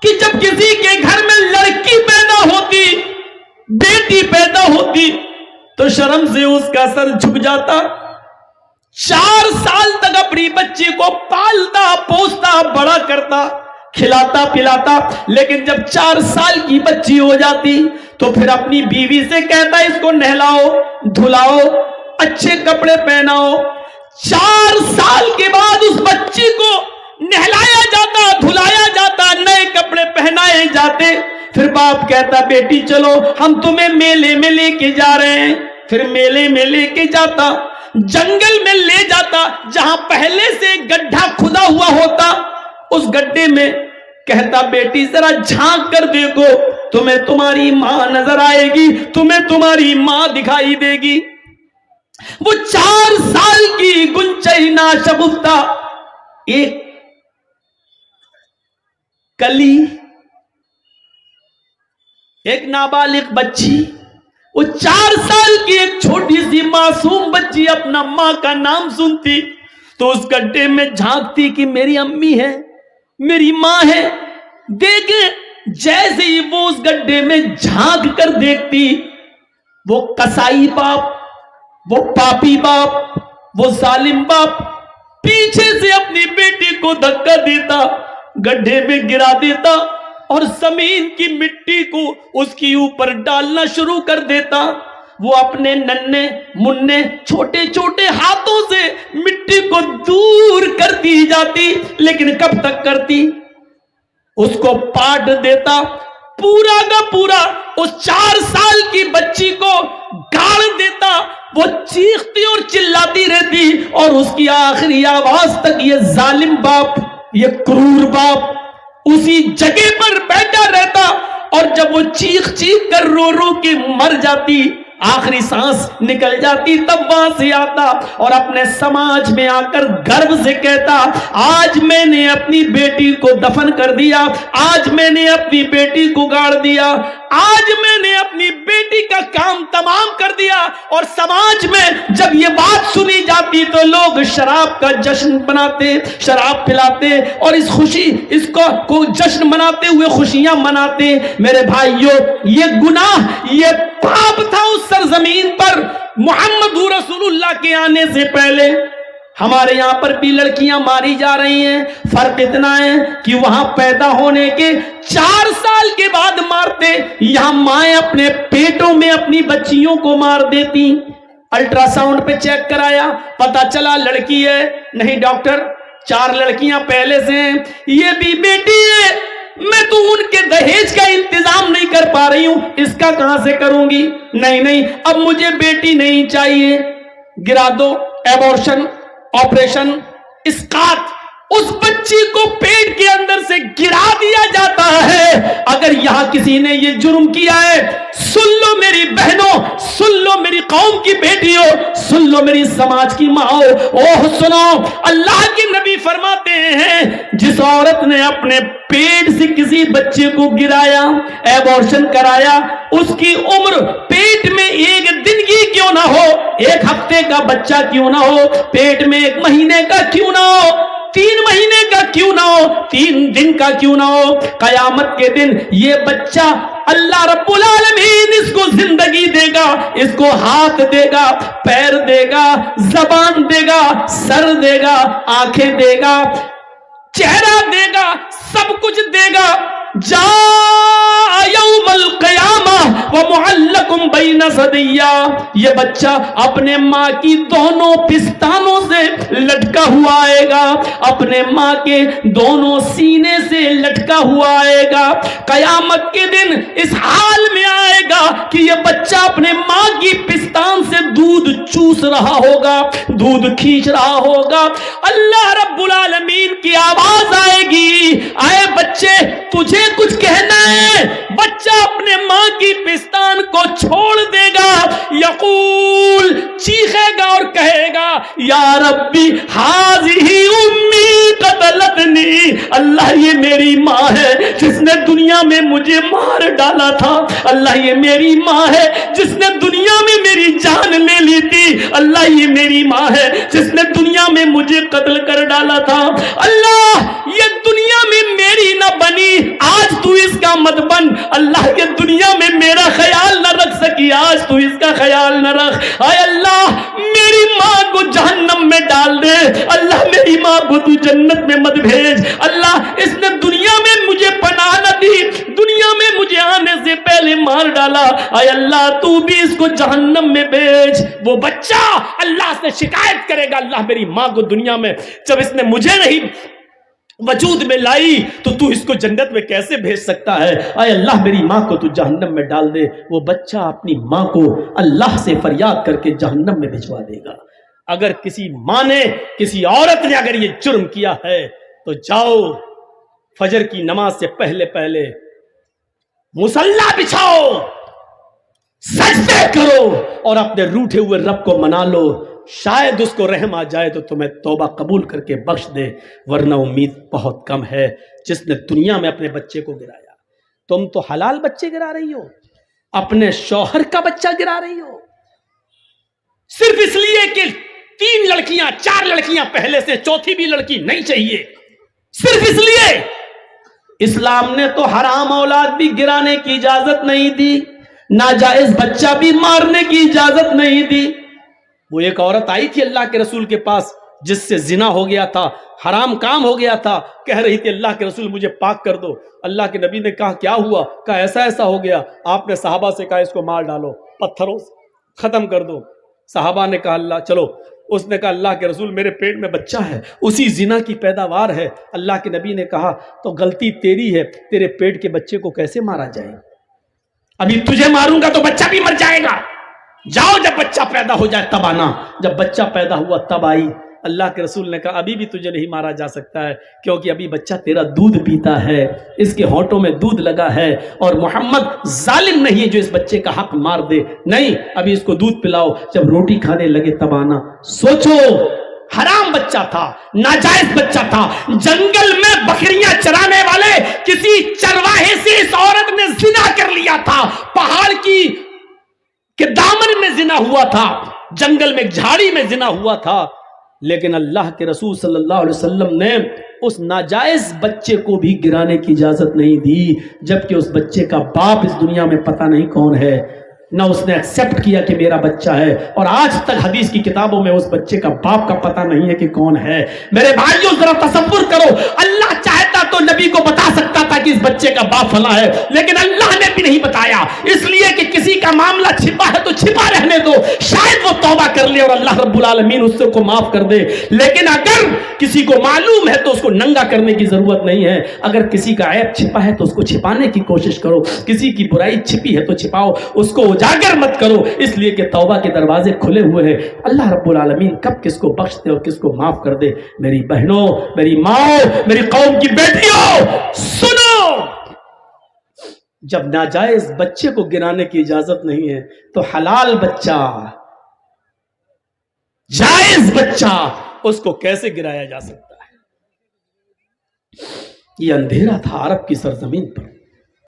کہ جب کسی کے گھر میں لڑکی پیدا ہوتی، بیٹی پیدا ہوتی، تو شرم سے اس کا سر جھک جاتا. 4 سال تک اپنی بچی کو پالتا پوستا بڑا کرتا، کھلاتا پلاتا، لیکن جب 4 سال کی بچی ہو جاتی تو پھر اپنی بیوی سے کہتا اس کو نہلاؤ دھلاؤ اچھے کپڑے پہناؤ. 4 سال کے بعد اس بچی کو نہلایا جاتا دھلایا جاتا نئے کپڑے پہنائے جاتے. پھر باپ کہتا بیٹی چلو ہم تمہیں میلے میں لے کے جا رہے ہیں. پھر میلے میں لے کے جاتا، جنگل میں لے جاتا جہاں پہلے سے گڈھا کھدا ہوا ہوتا، اس گڈھے میں کہتا بیٹی ذرا جھانک کر دیکھو، تمہیں تمہاری ماں نظر آئے گی، تمہیں تمہاری ماں دکھائی دے گی. وہ 4 سال کی گنچئی ناشگفتہ ایک کلی، ایک نابالغ بچی، وہ 4 سال کی ایک چھوٹی سی معصوم بچی اپنا ماں کا نام سنتی تو اس گڈھے میں جھانکتی کہ میری امی ہے، میری ماں ہے. دیکھیں جیسے ہی وہ اس گڈھے میں جھانک کر دیکھتی، وہ قصائی باپ، وہ پاپی باپ، وہ ظالم باپ پیچھے سے اپنی بیٹی کو دھکا دیتا، گڈھے میں گرا دیتا اور زمین کی مٹی کو اس کی اوپر ڈالنا شروع کر دیتا. وہ اپنے ننھے منھے چھوٹے چھوٹے ہاتھوں سے مٹی کو دور کرتی جاتی، لیکن کب تک کرتی؟ اس کو پاٹ دیتا پورا کا پورا، اس 4 سال کی بچی کو گاڑ دیتا. وہ چیختی اور چلاتی رہتی اور اس کی آخری آواز تک یہ ظالم باپ، یہ کرور باپ اسی جگہ پر بیٹھا رہتا. اور جب وہ چیخ چیخ کر رو رو کے مر جاتی، آخری سانس نکل جاتی، تب وہاں سے آتا اور اپنے سماج میں آ کر گرو سے کہتا آج میں نے اپنی بیٹی کو دفن کر دیا، آج میں نے اپنی بیٹی کو گاڑ دیا، آج میں نے اپنی بیٹی کا کام تمام کر دیا. اور سماج میں جب یہ بات سنی جاتی تو لوگ شراب کا جشن مناتے، شراب پلاتے اور اس خوشی اس کو جشن مناتے ہوئے خوشیاں مناتے. میرے بھائیوں، یہ گناہ، یہ پاپ تھا اس سرزمین پر محمد رسول اللہ کے آنے سے پہلے. ہمارے یہاں پر بھی لڑکیاں ماری جا رہی ہیں، فرق اتنا ہے کہ وہاں پیدا ہونے کے 4 سال کے بعد مارتے، یہاں مائیں اپنے پیٹوں میں اپنی بچیوں کو مار دیتی. الٹرا ساؤنڈ پہ چیک کرایا، پتا چلا لڑکی ہے، نہیں ڈاکٹر 4 لڑکیاں پہلے سے ہیں، یہ بھی بیٹی ہے، میں تو ان کے دہیج کا انتظام نہیں کر پا رہی ہوں، اس کا کہاں سے کروں گی؟ نہیں اب مجھے بیٹی نہیں چاہیے، گرا دو، ایبورشن، آپریشن، اسقاط. اس بچی کو پیٹ کے اندر سے گرا دیا جاتا ہے. اگر یہاں کسی نے یہ جرم کیا ہے، سن لو میری بہنوں، سن لو میری قوم کی بیٹیوں، سن لو میری سماج کی ماں، اوہ سنو، اللہ کے نبی فرماتے ہیں جس عورت نے اپنے پیٹ سے کسی بچے کو گرایا، ایبورشن کرایا، اس کی عمر پیٹ میں 1 دن کی کیوں نہ ہو، 1 ہفتے کا بچہ کیوں نہ ہو، پیٹ میں 1 مہینے کا کیوں نہ ہو، 3 مہینے کا کیوں نہ ہو، 3 دن کا کیوں نہ ہو، قیامت کے دن یہ بچہ اللہ رب العالمین اس کو زندگی دے گا، اس کو ہاتھ دے گا، پیر دے گا، زبان دے گا، سر دے گا، آنکھیں دے گا، چہرہ دے گا، سب کچھ دے گا. جاء یوم القیامہ ومعلقم بین ثدیہ، یہ بچہ اپنے ماں کی دونوں پستانوں سے لٹکا ہوا آئے گا، اپنے ماں کے دونوں سینے سے لٹکا ہوا آئے گا. قیامت کے دن اس حال میں آئے گا کہ یہ بچہ اپنے ماں کی پستان سے دودھ چوس رہا ہوگا، دودھ کھینچ رہا ہوگا. اللہ رب العالمین کی آواز آئے گی، آئے بچے تجھے کچھ کہنا ہے؟ بچہ اپنے ماں کی پستان کو چھوڑ دے گا، یقول چیخے گا اور کہے گا یا ربی ہذہ امی قتلتنی، اللہ یہ میری ماں ہے جس نے دنیا میں مجھے مار ڈالا تھا، اللہ یہ میری ماں ہے جس نے دنیا میں میری جان لے لی تھی، اللہ یہ میری ماں ہے جس نے دنیا میں مجھے قتل کر ڈالا تھا. اللہ یہ دنیا میں میری نہ بنی، آج آج تو اس کا خیال نہ رکھ، اے اللہ میری ماں کو جہنم میں ڈال دے، اللہ میری ماں کو تو جنت میں مت بھیج، اللہ اس نے دنیا میں مجھے پناہ نہ دی، دنیا میں مجھے آنے سے پہلے مار ڈالا، اے اللہ تو بھی اس کو جہنم میں بھیج۔ وہ بچہ اللہ سے شکایت کرے گا، اللہ میری ماں کو دنیا میں جب اس نے مجھے نہیں وجود میں لائی تو اس کو جنت میں کیسے بھیج سکتا ہے، اے اللہ میری ماں کو تو جہنم میں ڈال دے۔ وہ بچہ اپنی ماں کو اللہ سے فریاد کر کے جہنم میں بھجوا دے گا۔ اگر کسی ماں نے، کسی عورت نے اگر یہ جرم کیا ہے تو جاؤ فجر کی نماز سے پہلے پہلے مصلی بچھاؤ، سجدے کرو اور اپنے روٹھے ہوئے رب کو منا لو، شاید اس کو رحم آ جائے تو تمہیں توبہ قبول کر کے بخش دے، ورنہ امید بہت کم ہے۔ جس نے دنیا میں اپنے بچے کو گرایا، تم تو حلال بچے گرا رہی ہو، اپنے شوہر کا بچہ گرا رہی ہو، صرف اس لیے کہ 3 لڑکیاں 4 لڑکیاں پہلے سے، چوتھی بھی لڑکی نہیں چاہیے، صرف اس لیے۔ اسلام نے تو حرام اولاد بھی گرانے کی اجازت نہیں دی، ناجائز بچہ بھی مارنے کی اجازت نہیں دی۔ وہ ایک عورت آئی تھی اللہ کے رسول کے پاس جس سے زنا ہو گیا تھا، حرام کام ہو گیا تھا، کہہ رہی تھی اللہ کے رسول مجھے پاک کر دو۔ اللہ کے نبی نے کہا کیا ہوا؟ کہا ایسا ایسا ہو گیا۔ آپ نے صحابہ سے کہا اس کو مار ڈالو، پتھروں سے ختم کر دو۔ صحابہ نے کہا اللہ چلو، اس نے کہا اللہ کے رسول میرے پیٹ میں بچہ ہے، اسی زنا کی پیداوار ہے۔ اللہ کے نبی نے کہا تو غلطی تیری ہے، تیرے پیٹ کے بچے کو کیسے مارا جائے؟ ابھی تجھے ماروں گا تو بچہ بھی مر جائے گا، جاؤ جب بچہ پیدا ہو جائے تب آنا۔ جب بچہ پیدا ہوا تب آئی۔ اللہ کے رسول نے کہا ابھی بھی تجھے نہیں مارا جا سکتا ہے، کیونکہ ابھی بچہ تیرا دودھ پیتا ہے، اس کے ہونٹوں میں دودھ لگا ہے، اور محمد ظالم نہیں ہے جو اس بچے کا حق مار دے، نہیں، ابھی اس کو دودھ پلاؤ، جب روٹی کھانے لگے تب آنا۔ سوچو، حرام بچہ تھا، ناجائز بچہ تھا، جنگل میں بکریاں چرانے والے کسی چرواہے سے اس عورت نے زنا کر لیا تھا، پہاڑ کی کہ دامن میں زنا ہوا تھا، جنگل میں جھاڑی میں زنا ہوا تھا، لیکن اللہ کے رسول صلی اللہ علیہ وسلم نے اس ناجائز بچے کو بھی گرانے کی اجازت نہیں دی، جبکہ اس بچے کا باپ اس دنیا میں پتہ نہیں کون ہے، نہ اس نے ایکسپٹ کیا کہ میرا بچہ ہے، اور آج تک حدیث کی کتابوں میں اس بچے کا باپ کا پتہ نہیں ہے کہ کون ہے۔ میرے بھائیوں ذرا تصور کرو، اللہ چاہتا تو نبی کو بتا سکتا تھا کہ اس بچے کا باپ فلاں ہے، لیکن اللہ نے بھی نہیں بتایا، اس لیے کہ کسی کا معاملہ چھپا ہے تو چھپا رہنے دو، شاید وہ توبہ کر لے اور اللہ رب العالمین اس کو معاف کر دے۔ لیکن اگر کسی کو معلوم ہے تو اس کو ننگا کرنے کی ضرورت نہیں ہے، اگر کسی کا عیب چھپا ہے تو اس کو چھپانے کی کوشش کرو، کسی کی برائی چھپی ہے تو چھپاؤ، اس کو اجاگر مت کرو، اس لیے کہ توبہ کے دروازے کھلے ہوئے ہیں۔ اللہ رب العالمین کب کس کو بخش دے اور کس کو معاف کر دے۔ میری بہنوں، میری ماں، میری قوم کی بیٹیوں، سنو، جب ناجائز بچے کو گرانے کی اجازت نہیں ہے تو حلال بچہ، جائز بچہ، اس کو کیسے گرایا جا سکتا ہے؟ یہ اندھیرا تھا عرب کی سرزمین پر۔